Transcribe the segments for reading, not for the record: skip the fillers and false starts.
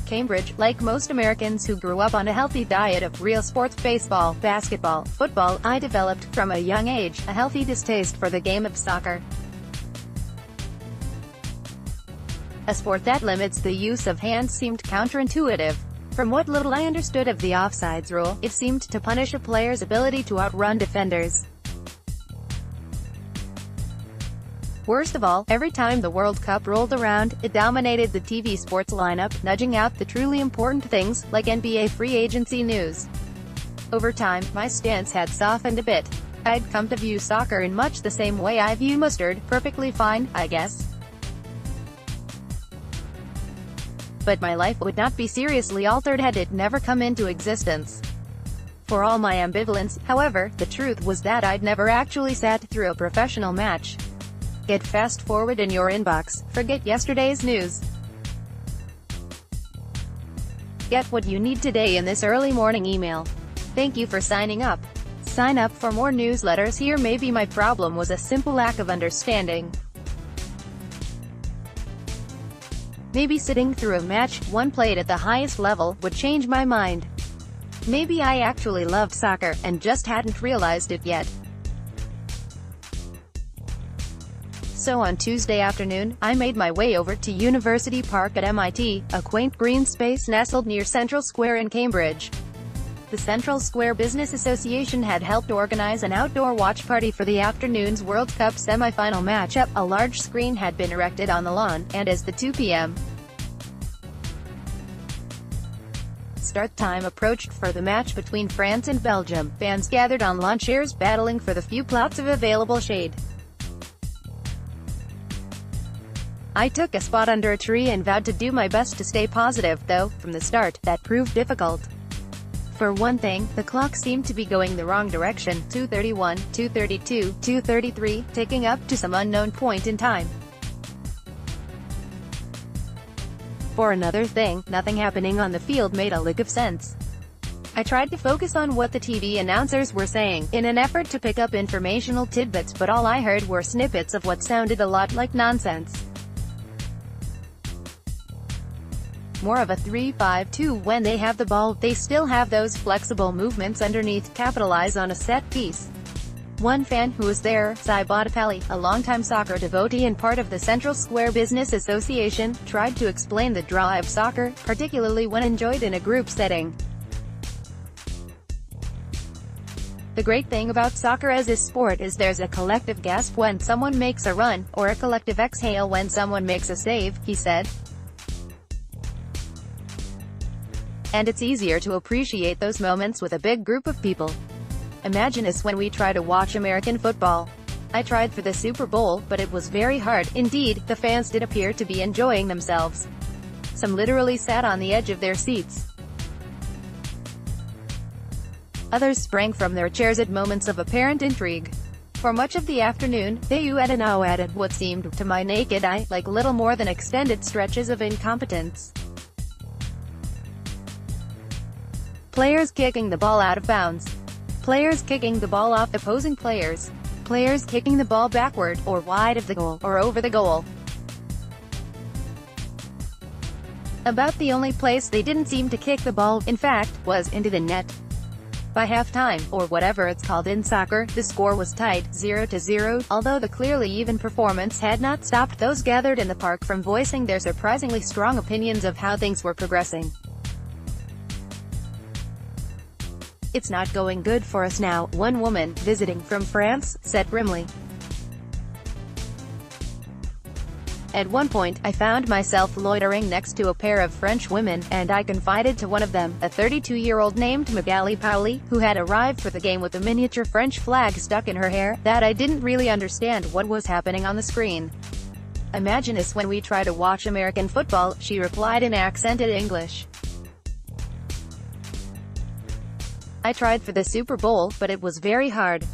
Cambridge. Like most Americans who grew up on a healthy diet of real sports, baseball, basketball, football, I developed, from a young age, a healthy distaste for the game of soccer. A sport that limits the use of hands seemed counterintuitive. From what little I understood of the offsides rule, it seemed to punish a player's ability to outrun defenders. Worst of all, every time the World Cup rolled around, it dominated the TV sports lineup, nudging out the truly important things, like NBA free agency news. Over time, my stance had softened a bit. I'd come to view soccer in much the same way I view mustard, perfectly fine, I guess. But my life would not be seriously altered had it never come into existence. For all my ambivalence, however, the truth was that I'd never actually sat through a professional match. Get fast forward in your inbox, forget yesterday's news. Get what you need today in this early morning email. Thank you for signing up. Sign up for more newsletters here. Maybe my problem was a simple lack of understanding. Maybe sitting through a match, one played at the highest level, would change my mind. Maybe I actually loved soccer, and just hadn't realized it yet. So on Tuesday afternoon, I made my way over to University Park at MIT, a quaint green space nestled near Central Square in Cambridge. The Central Square Business Association had helped organize an outdoor watch party for the afternoon's World Cup semi-final matchup. A large screen had been erected on the lawn, and as the 2 p.m. start time approached for the match between France and Belgium, fans gathered on lawn chairs, battling for the few plots of available shade. I took a spot under a tree and vowed to do my best to stay positive, though, from the start, that proved difficult. For one thing, the clock seemed to be going the wrong direction, 2:31, 2:32, 2:33, ticking up to some unknown point in time. For another thing, nothing happening on the field made a lick of sense. I tried to focus on what the TV announcers were saying, in an effort to pick up informational tidbits, but all I heard were snippets of what sounded a lot like nonsense. More of a 3-5-2. When they have the ball, they still have those flexible movements underneath, capitalize on a set piece. One fan who was there, Cy Botapalli, a longtime soccer devotee and part of the Central Square Business Association, tried to explain the draw of soccer, particularly when enjoyed in a group setting. The great thing about soccer as a sport is there's a collective gasp when someone makes a run, or a collective exhale when someone makes a save, he said. And it's easier to appreciate those moments with a big group of people. Imagine us when we try to watch American football. I tried for the Super Bowl, but it was very hard. Indeed, the fans did appear to be enjoying themselves. Some literally sat on the edge of their seats. Others sprang from their chairs at moments of apparent intrigue. For much of the afternoon, they oohed and awed at what seemed, to my naked eye, like little more than extended stretches of incompetence. Players kicking the ball out of bounds. Players kicking the ball off opposing players. Players kicking the ball backward, or wide of the goal, or over the goal. About the only place they didn't seem to kick the ball, in fact, was into the net. By halftime, or whatever it's called in soccer, the score was tied, 0-0, although the clearly even performance had not stopped those gathered in the park from voicing their surprisingly strong opinions of how things were progressing. "It's not going good for us now," one woman, visiting from France, said grimly. At one point, I found myself loitering next to a pair of French women, and I confided to one of them, a 32-year-old named Magali Paoli, who had arrived for the game with a miniature French flag stuck in her hair, that I didn't really understand what was happening on the screen. "Imagine us when we try to watch American football," she replied in accented English. "I tried for the Super Bowl, but it was very hard."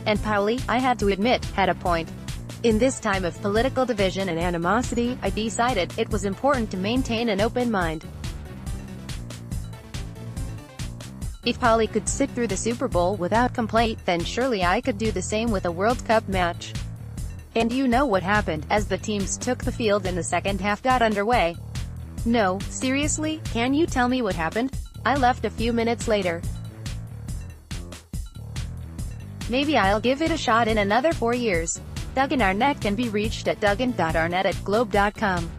And Paoli, I had to admit, had a point. In this time of political division and animosity, I decided it was important to maintain an open mind. If Paoli could sit through the Super Bowl without complaint, then surely I could do the same with a World Cup match. And you know what happened, as the teams took the field and the second half got underway. No, seriously, can you tell me what happened? I left a few minutes later. Maybe I'll give it a shot in another 4 years. Duggan Arnett can be reached at duggan.arnett@globe.com.